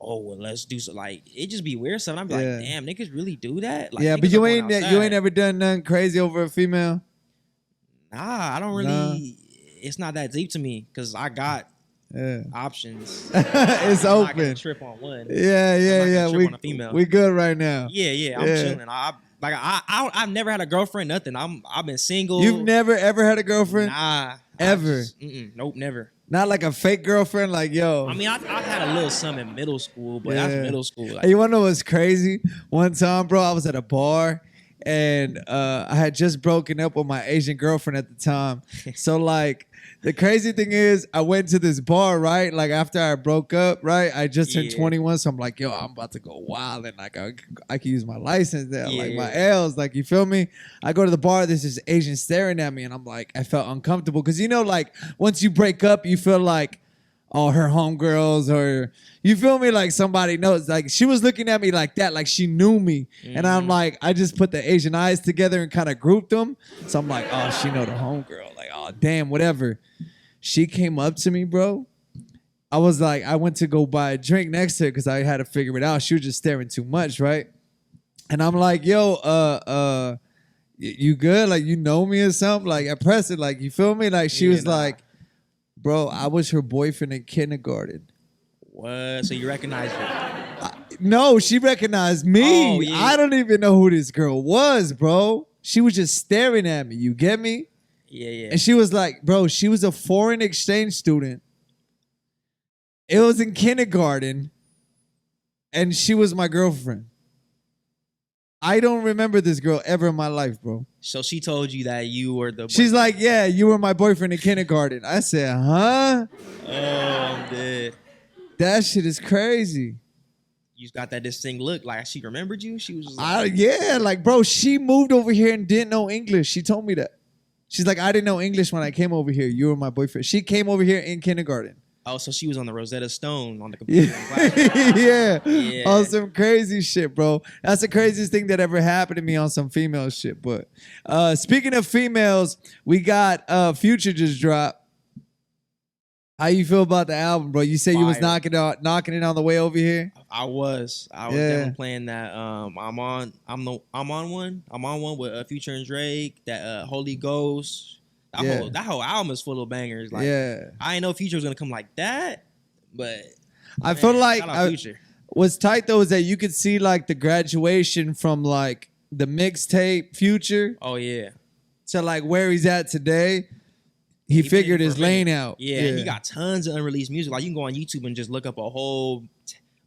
oh well, let's do so. Like it just be weird stuff. And I'm like, Yeah. damn, niggas really do that. Like, Yeah, but niggas you are ain't going you ain't outside. ever done nothing crazy over a female. Nah, I don't really. It's not that deep to me because I got Yeah. options. It's I'm not gonna open. trip on one. Yeah, I'm yeah, not gonna yeah. trip on a female. We good right now. Yeah, I'm chilling. I've never had a girlfriend. Nothing. I've been single. You've never ever had a girlfriend? Nah, Ever? Nope, never. Not like a fake girlfriend, like yo. I mean, I had a little some in middle school, but that's middle school. Like, Hey, you wanna know what's crazy? One time, bro, I was at a bar and I had just broken up with my Asian girlfriend at the time. So like the crazy thing is I went to this bar, right? Like after I broke up, right? I just turned 21. So I'm like, yo, I'm about to go wild and like I can use my license there, like my L's, like you feel me? I go to the bar, there's this Asian staring at me, and I'm like, I felt uncomfortable. Cause you know, like once you break up, you feel like all her homegirls or you feel me, like somebody knows, like she was looking at me like that, like she knew me. And I'm like, I just put the Asian eyes together and kind of grouped them. So I'm like, oh, she know the homegirl, like, oh damn, whatever. She came up to me, bro. I was like, I went to go buy a drink next to her because I had to figure it out. She was just staring too much, right? And I'm like, yo, you good? Like, you know me or something? Like, I pressed it, like, you feel me? Like, she was like, bro, I was her boyfriend in kindergarten. what? So you recognize her? No, she recognized me. Oh, yeah. I don't even know who this girl was, bro. She was just staring at me. You get me? Yeah. And she was like, bro, she was a foreign exchange student. It was in kindergarten. And she was my girlfriend. I don't remember this girl ever in my life, bro. So she told you that you were the. She's like, yeah, you were my boyfriend in kindergarten. I said, huh? Oh, I'm dead. That shit is crazy. You got that distinct look, like she remembered you. She was just like, Yeah, like, bro, she moved over here and didn't know English. She told me that. She's like, I didn't know English when I came over here. You were my boyfriend. She came over here in kindergarten. oh, so she was on the Rosetta Stone on the computer. Yeah. On some crazy shit, bro. That's the craziest thing that ever happened to me on some female shit. But speaking of females, we got Future just dropped. How you feel about the album, bro? You said you was knocking it on the way over here. I was definitely playing that. I'm on one with Future and Drake. That Holy Ghost. That whole album is full of bangers. Like, I didn't know Future was gonna come like that, but I feel like shout out Future. What's tight though is that you could see like the graduation from like the mixtape Future. Oh yeah. To like where he's at today. He figured his lane out. Yeah, he got tons of unreleased music. Like you can go on YouTube and just look up a whole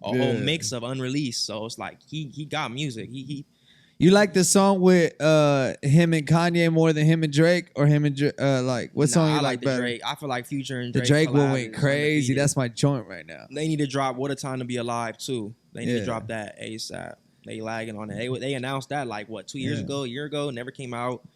mix of unreleased. So it's like he got music. You like the song with him and Kanye more than him and Drake, or him and like what song you I like the better? Drake. I feel like Future and The Drake. Drake one went crazy. That's my joint right now. They need to drop "What a Time to Be Alive" too. They need to drop that ASAP. They lagging on it. They announced that like what, 2 years ago, a year ago, never came out.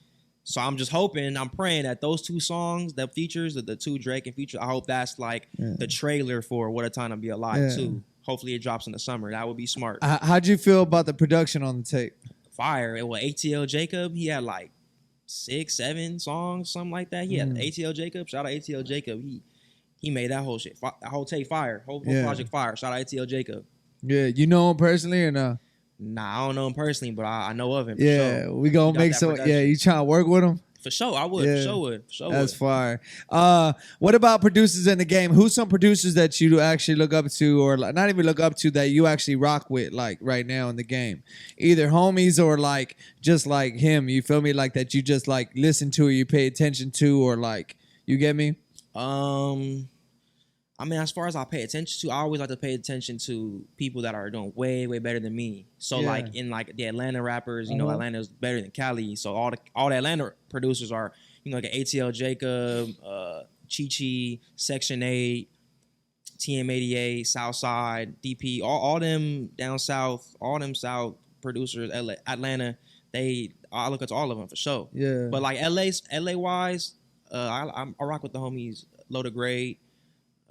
So I'm just hoping, I'm praying that those two songs, the features, the two Drake and Future, I hope that's like the trailer for "What a Time to Be Alive" too. Hopefully it drops in the summer. That would be smart. How'd you feel about the production on the tape? Fire. It was ATL Jacob. He had like 6, 7 songs, something like that. He had ATL Jacob. Shout out ATL Jacob. He made that whole shit, that whole tape fire, whole project fire. Shout out ATL Jacob. Yeah, you know him personally or no? Nah, I don't know him personally, but I know of him. For yeah, sure. We gonna make some. Yeah, you trying to work with him? For sure, I would. For sure would. For sure That's would. fire. What about producers in the game? Who's some producers that you actually look up to, or like, not even look up to, that you actually rock with, like right now in the game? Either homies or like just like him. You feel me? Like that you just like listen to, or you pay attention to, or like, you get me? I mean, as far as I pay attention to, I always like to pay attention to people that are doing way, way better than me. So like in like the Atlanta rappers, you know, Atlanta's better than Cali. So all the Atlanta producers are, you know, like ATL Jacob, Chi, Section 8, TM88, Southside, DP, all them down south, all them south producers, Atlanta, I look at all of them for sure. Yeah. But like LA wise, I rock with the homies Loda Great,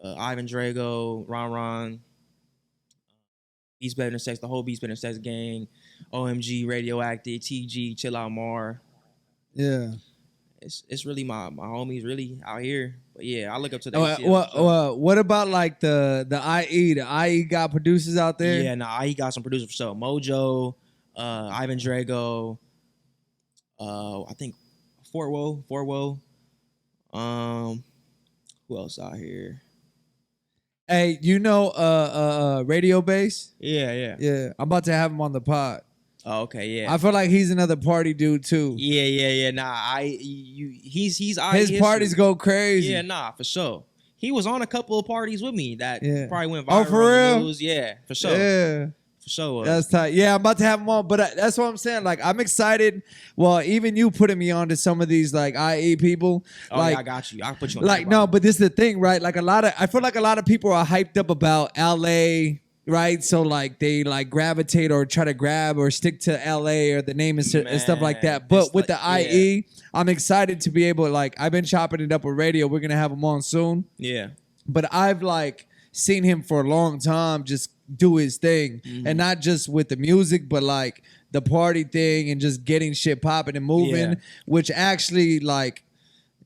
Ivan Drago, Ron, Beats Better Than Sex, the whole Beats Better Than Sex gang, OMG, Radioactive, TG, Chill Out Mar. Yeah. it's really my homies really out here. But yeah, I look up to the What about like the IE? The IE got producers out there? Yeah, nah, he got some producers for sure. Mojo, Ivan Drago, I think Fort Woe. Who else out here? Hey, you know Radio Bass? Yeah. Yeah, I'm about to have him on the pod. Oh, okay, yeah. I feel like he's another party dude too. Yeah. Nah, he's His parties go crazy. Yeah, nah, for sure. He was on a couple of parties with me that probably went Oh, viral. for on the real? news. Yeah, for sure. Yeah. For sure. That's tight. Yeah, I'm about to have him on, but that's what I'm saying. Like, I'm excited. Well, even you putting me on to some of these like IE people. Oh, like, yeah, I got you. I'll put you on. Like, no, but this is the thing, right? Like I feel like a lot of people are hyped up about LA, right? So like they like gravitate or try to grab or stick to LA or the name and stuff like that. But with the IE, I'm excited to be able to like, I've been chopping it up with radio. We're gonna have him on soon. Yeah. But I've like seen him for a long time just do his thing. And not just with the music, but like the party thing and just getting shit popping and moving, which actually like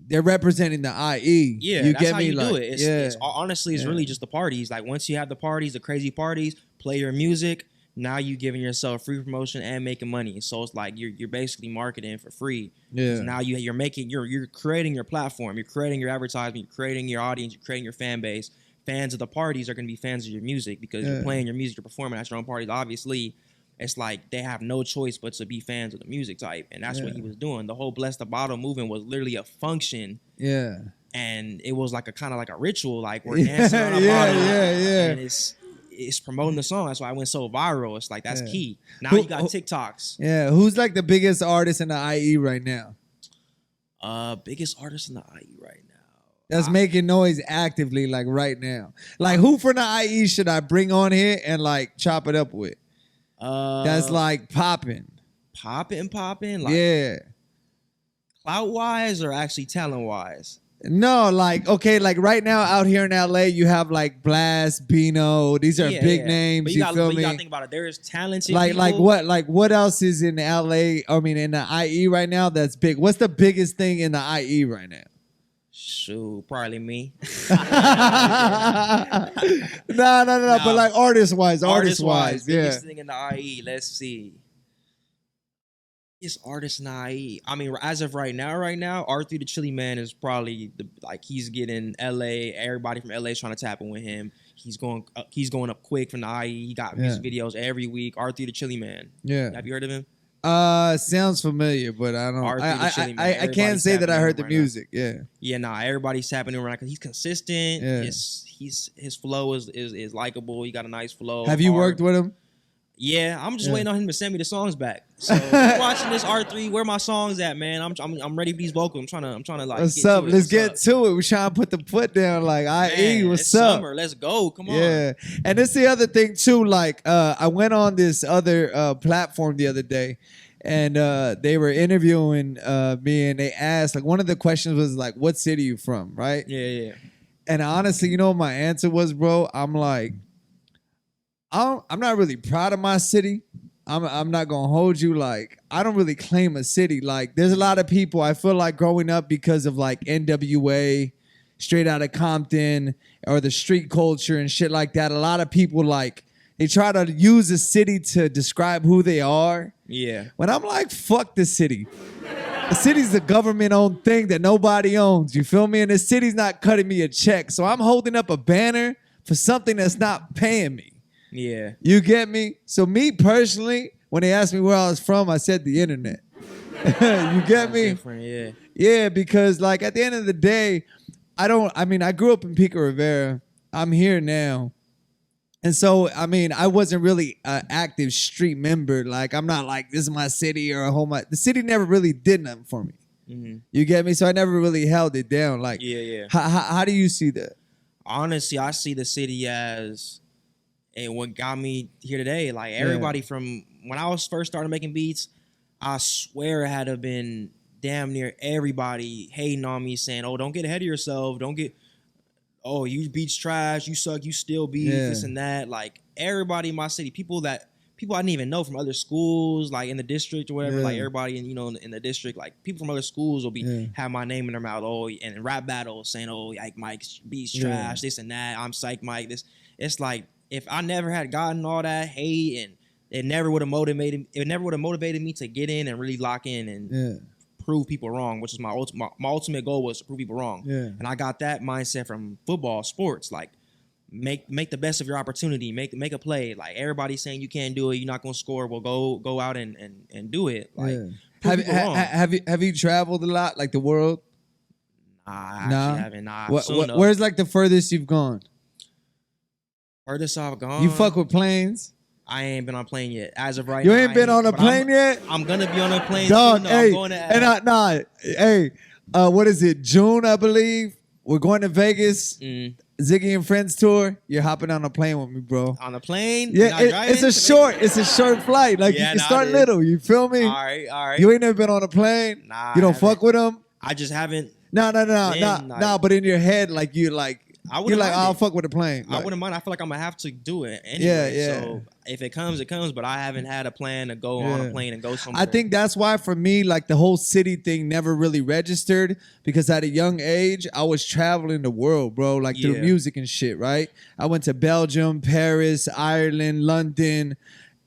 they're representing the IE. Yeah, you that's get how me? you Like, do it. It's honestly, it's really just the parties. Like once you have the parties, the crazy parties, play your music. Now you giving yourself free promotion and making money. So it's like you're basically marketing for free. Yeah. Now you're creating your platform. You're creating your advertisement. You're creating your audience. You're creating your fan base. Fans of the parties are going to be fans of your music because you're playing your music. You're performing at your own parties. Obviously, it's like they have no choice but to be fans of the music type, and that's what he was doing. The whole Bless the Bottle movement was literally a function. Yeah. And it was like a kind of like a ritual, like we're dancing on a bottle. And it's promoting the song. That's why I went so viral. It's like that's key. Now you got TikToks. Yeah. Who's like the biggest artist in the IE right now? Biggest artist in the IE right now. That's making noise actively, like right now. Like who from the IE should I bring on here and like chop it up with? That's like popping. Popping? Like, clout wise or actually talent wise? No, like, okay, like right now out here in LA, you have like Blast, Bino. These are big names. But you feel me? You gotta think about it. There's talented like, people. like what else is in LA? I mean, in the IE right now that's big. What's the biggest thing in the IE right now? Shoot, probably me. No. But like artist wise, biggest thing in the IE. Let's see. Biggest artist in the IE. I mean, as of right now, R3 the Chili Man is probably he's getting LA. Everybody from LA is trying to tap in with him. He's going up quick from the IE. He got music videos every week. R3 the Chili Man. Yeah. Have you heard of him? Sounds familiar, but I don't. I can't say that I heard the music. Yeah. Nah. Everybody's tapping around because he's consistent. Yeah. His flow is likable. He got a nice flow. Have you worked with him? Yeah, I'm just waiting on him to send me the songs back. So I'm watching this R3, where my songs at, man? I'm ready for these vocals. I'm trying to like. What's up? Let's get to it. We're trying to put the foot down. Like, IE, what's up? Summer. Let's go. Come on. Yeah, and it's the other thing too. Like, I went on this other platform the other day, and they were interviewing me, and they asked, like, one of the questions was like, "What city you from?" Right? Yeah. And honestly, you know what my answer was, bro? I'm like, I'm not really proud of my city. I'm not gonna hold you. Like, I don't really claim a city. Like, there's a lot of people I feel like growing up because of like NWA, Straight Outta Compton, or the street culture and shit like that. A lot of people like they try to use a city to describe who they are. Yeah. When I'm like, fuck the city. The city's a government-owned thing that nobody owns. You feel me? And the city's not cutting me a check, so I'm holding up a banner for something that's not paying me. Yeah. You get me? So me personally, when they asked me where I was from, I said the internet. You get me? Yeah. Yeah, because like at the end of the day, I grew up in Pico Rivera. I'm here now. And so, I mean, I wasn't really an active street member. Like, I'm not like, this is my city or a home. The city never really did nothing for me. Mm-hmm. You get me? So I never really held it down. Like, yeah. How do you see that? Honestly, I see the city as what got me here today. Like, everybody from when I was first started making beats, I swear it had to have been damn near everybody hating on me, saying, "Oh, don't get ahead of yourself. You beats trash. You suck. You still beef. This and that." Like, everybody in my city, people people I didn't even know from other schools, like in the district or whatever. Yeah. Like everybody in the district, like people from other schools will be have my name in their mouth. Oh, and in rap battles saying, "Oh, like Mike's beats trash, this and that. I'm Psych Mike." This, it's like if I never had gotten all that hate, and it never would have motivated me to get in and really lock in and prove people wrong, which is my ultimate goal was to prove people wrong. Yeah. And I got that mindset from football, sports, like. Make the best of your opportunity. Make a play. Like everybody's saying you can't do it, you're not gonna score. Well, go out and do it. Like have you traveled a lot, like the world? Nah, I actually haven't. Nah, where's like the furthest you've gone? Furthest I've gone. You fuck with planes? I ain't been on a plane yet. As of right you now, ain't been on a plane yet? I'm gonna be on a plane. Dog, soon, hey, I'm going to, what is it? June, I believe. We're going to Vegas. Ziggy and Friends tour. You're hopping on a plane with me, bro. On a plane? Yeah, it's a short flight. Like you can start little. You feel me? All right. You ain't never been on a plane. Nah, you don't fuck with them. I just haven't. No. But in your head, like you're like, I'll fuck with a plane. I Like, wouldn't mind. I feel like I'm gonna have to do it anyway. Yeah. So if it comes, it comes. But I haven't had a plan to go on a plane and go somewhere. I think that's why for me, like the whole city thing never really registered because at a young age, I was traveling the world, bro, like through music and shit, right? I went to Belgium, Paris, Ireland, London,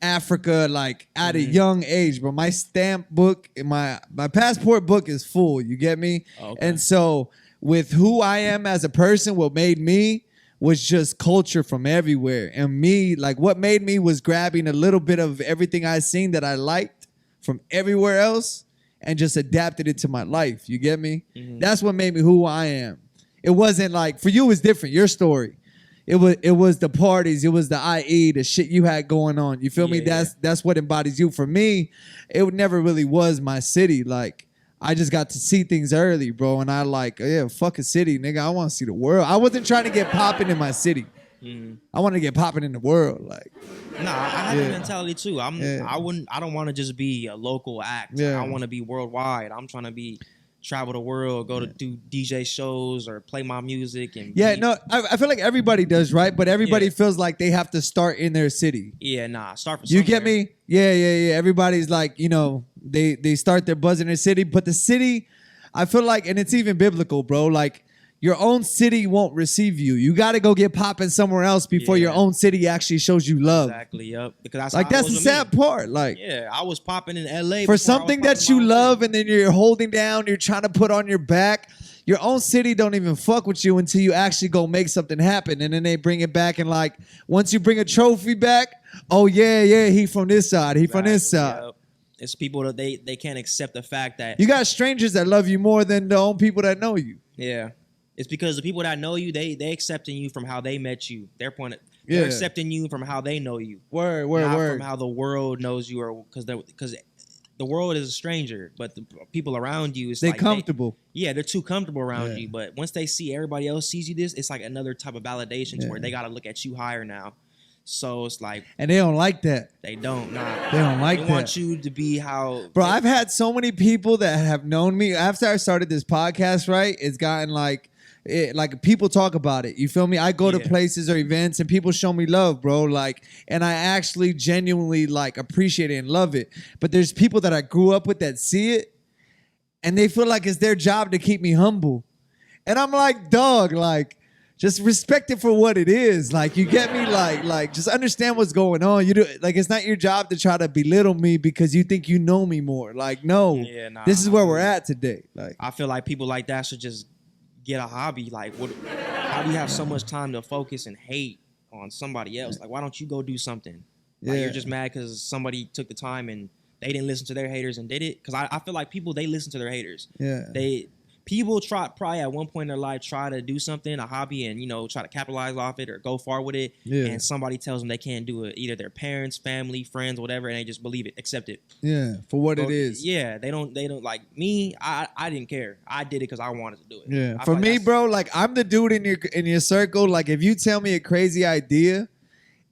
Africa, like at a young age, bro. My stamp book, my passport book is full. You get me? Okay. And so with who I am as a person, what made me was just culture from everywhere. And me, like what made me was grabbing a little bit of everything I seen that I liked from everywhere else and just adapted it to my life. You get me? That's what made me who I am. It wasn't like, for you, it's different. Your story. It was the parties. It was the IE, the shit you had going on. You feel me? That's what embodies you. For me, it never really was my city. Like, I just got to see things early, bro. And I like, fuck a city, nigga. I want to see the world. I wasn't trying to get popping in my city. I want to get popping in the world. Like, nah, I have a mentality too. I don't want to just be a local act. I want to be worldwide. I'm trying to travel the world, go to do DJ shows or play my music. And I feel like everybody does, right? But everybody feels like they have to start in their city. Yeah, start from somewhere. You get me? Yeah. Everybody's like, they start their buzz in their city, but the city, I feel like, and it's even biblical, bro, like your own city won't receive you. You got to go get popping somewhere else before your own city actually shows you love. Exactly, yep. Because that's the sad part. Like, I was popping in LA for something that you love, and then you're holding down, you're trying to put on your back. Your own city don't even fuck with you until you actually go make something happen, and then they bring it back. And like, once you bring a trophy back, oh yeah, he from this side, he from this side. Yep. It's people that they can't accept the fact that you got strangers that love you more than the own people that know you. Yeah. It's because the people that know you, they accepting you from how they met you. They're accepting you from how they know you. Word. From how the world knows you, or because the world is a stranger, but the people around you, they're comfortable. They're too comfortable around you. But once they see everybody else sees you, it's like another type of validation to where they got to look at you higher now. So it's like, and they don't like that. They don't. They don't like that. They want you to be how. Bro, I've had so many people that have known me after I started this podcast. Right, it's gotten like people talk about it. You feel me? I go to places or events and people show me love, bro. Like, and I actually genuinely like appreciate it and love it. But there's people that I grew up with that see it, and they feel like it's their job to keep me humble. And I'm like, dog, like, just respect it for what it is. Like, you get me? Like, just understand what's going on. You do like, it's not your job to try to belittle me because you think you know me more. Like, no, this is where we're at today. Like, I feel like people like that should just get a hobby. Like, how do you have so much time to focus and hate on somebody else? Like, why don't you go do something? Like, you're just mad because somebody took the time and they didn't listen to their haters and did it. Because I feel like people, they listen to their haters. People probably at one point in their life try to do something, a hobby, and try to capitalize off it or go far with it. And somebody tells them they can't do it. Either their parents, family, friends, whatever, and they just believe it, accept it. Yeah, for what it is. Yeah, they don't like me. I didn't care. I did it because I wanted to do it. Yeah, for me, bro, like I'm the dude in your circle. Like if you tell me a crazy idea,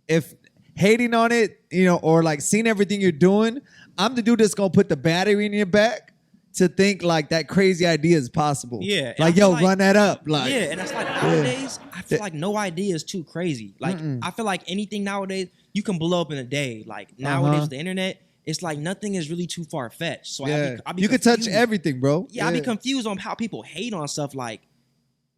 if hating on it, or like seeing everything you're doing, I'm the dude that's gonna put the battery in your back to think like that crazy idea is possible. Yeah. Like, yo, run that up. Like, and that's like nowadays, I feel like no idea is too crazy. Like, I feel like anything nowadays, you can blow up in a day. Like nowadays with the internet, it's like nothing is really too far fetched. So I be you could touch confused. everything, bro. Yeah, I be confused on how people hate on stuff. Like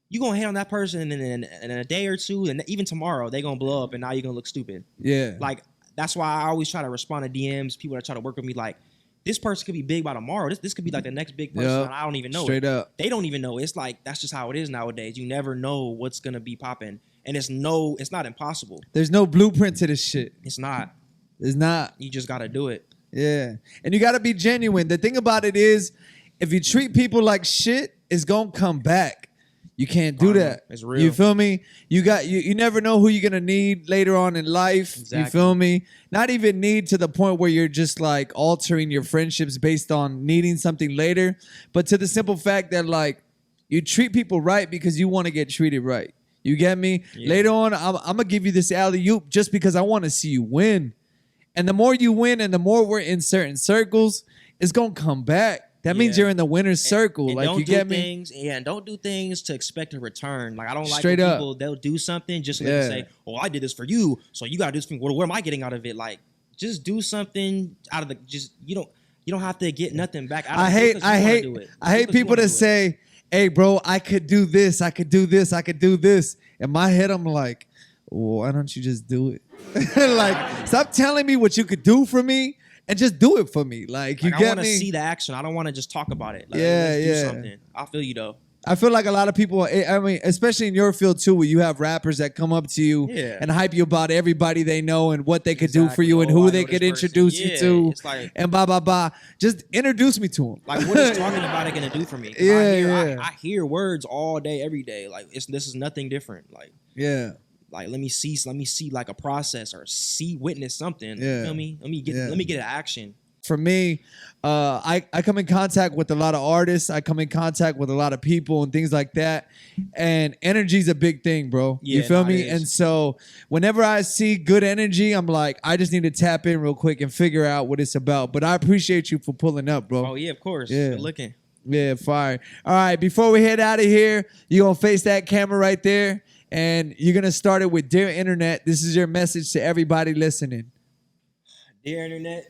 you gonna hate on that person, and then in a day or two, and even tomorrow, they gonna blow up, and now you're gonna look stupid. Yeah. Like that's why I always try to respond to DMs. People that try to work with me, like this person could be big by tomorrow. This could be like the next big person. And I don't even know. Straight up. They don't even know. It's like that's just how it is nowadays. You never know what's gonna be popping, and it's not impossible. There's no blueprint to this shit. It's not. It's not. You just gotta do it. Yeah. And you gotta be genuine. The thing about it is, if you treat people like shit, it's gonna come back. You can't do that. It's real. You feel me? You never know who you're gonna need later on in life. Exactly. You feel me? Not even need to the point where you're just like altering your friendships based on needing something later, but to the simple fact that like you treat people right because you want to get treated right. You get me? Yeah. Later on, I'm gonna give you this alley-oop just because I want to see you win. And the more you win and the more we're in certain circles, it's gonna come back. That means you're in the winner's circle. And like don't you do get me? things, and don't do things to expect a return. Like I don't like Straight when up. people they'll do something just so they can say, "Oh, I did this for you, so you gotta do this for me." What am I getting out of it? Like, just do something out of the. Just you don't have to get nothing back out of it. I hate people that say, "Hey, bro, I could do this, I could do this, I could do this." In my head, I'm like, well, why don't you just do it? Like, stop telling me what you could do for me. And just do it for me. Like, you I get want to me? see the action. I don't want to just talk about it. Like, Yeah, let's do yeah. something. I feel you though. I feel like a lot of people, I mean, especially in your field too, where you have rappers that come up to you and hype you about everybody they know and what they could do for you and who they could introduce you to, it's like, and blah, blah, blah. Just introduce me to them. like, what is talking about it going to do for me? 'Cause I hear words all day, every day. Like, this is nothing different. Like, like let me see like a process or witness something. You feel me? Let me get an action. For me, I come in contact with a lot of artists. I come in contact with a lot of people and things like that. And energy's a big thing, bro. Yeah, you feel no, me? And so whenever I see good energy, I'm like, I just need to tap in real quick and figure out what it's about. But I appreciate you for pulling up, bro. Oh, yeah, of course. Yeah. Good looking. Yeah, fire. All right, before we head out of here, you're going to face that camera right there. And you're going to start it with Dear Internet. This is your message to everybody listening. Dear Internet,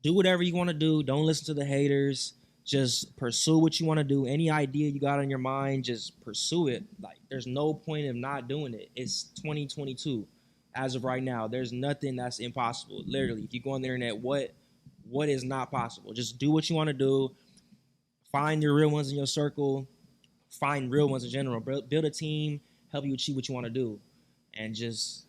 do whatever you want to do. Don't listen to the haters. Just pursue what you want to do. Any idea you got on your mind, just pursue it. Like, there's no point of not doing it. It's 2022. As of right now, there's nothing that's impossible. Literally, if you go on the internet, what is not possible? Just do what you want to do. Find your real ones in your circle. Find real ones in general. Build a team. Help you achieve what you want to do. And just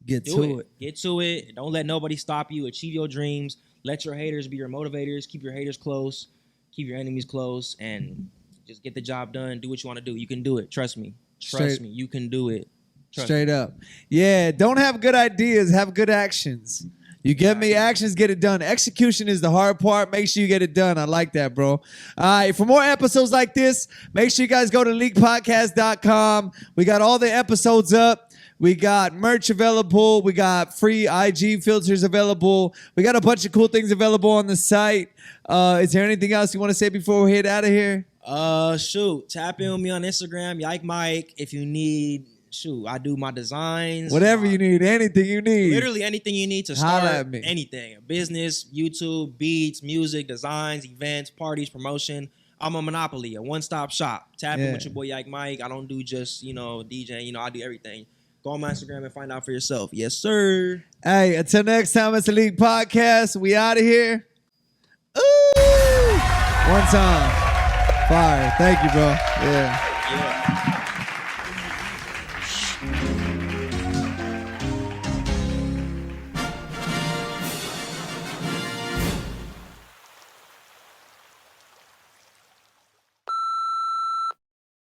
Get to it. Get to it. Don't let nobody stop you. Achieve your dreams. Let your haters be your motivators. Keep your haters close. Keep your enemies close. And just get the job done. Do what you want to do. You can do it. Trust me. Trust me. You can do it. Straight up. Yeah, don't have good ideas. Have good actions. You get me? Actions get it done. Execution is the hard part. Make sure you get it done. I like that, bro. All right, for more episodes like this, make sure you guys go to LIQpodcast.com. We got all the episodes up. We got merch available. We got free IG filters available. We got a bunch of cool things available on the site. Is there anything else you want to say before we head out of here? Shoot. Tap in with me on Instagram, Yike Mike. If you need, I do my designs. Whatever you need, anything you need. Literally anything you need to Holla start at me. anything. Business, YouTube, beats, music, designs, events, parties, promotion. I'm a monopoly, a one-stop shop. Tap in with your boy Yike Mike. I don't do just, DJ. I do everything. Go on my Instagram and find out for yourself. Yes, sir. Hey, until next time, it's the LIQ Podcast. We out of here. Ooh! One time. Fire. Thank you, bro. Yeah.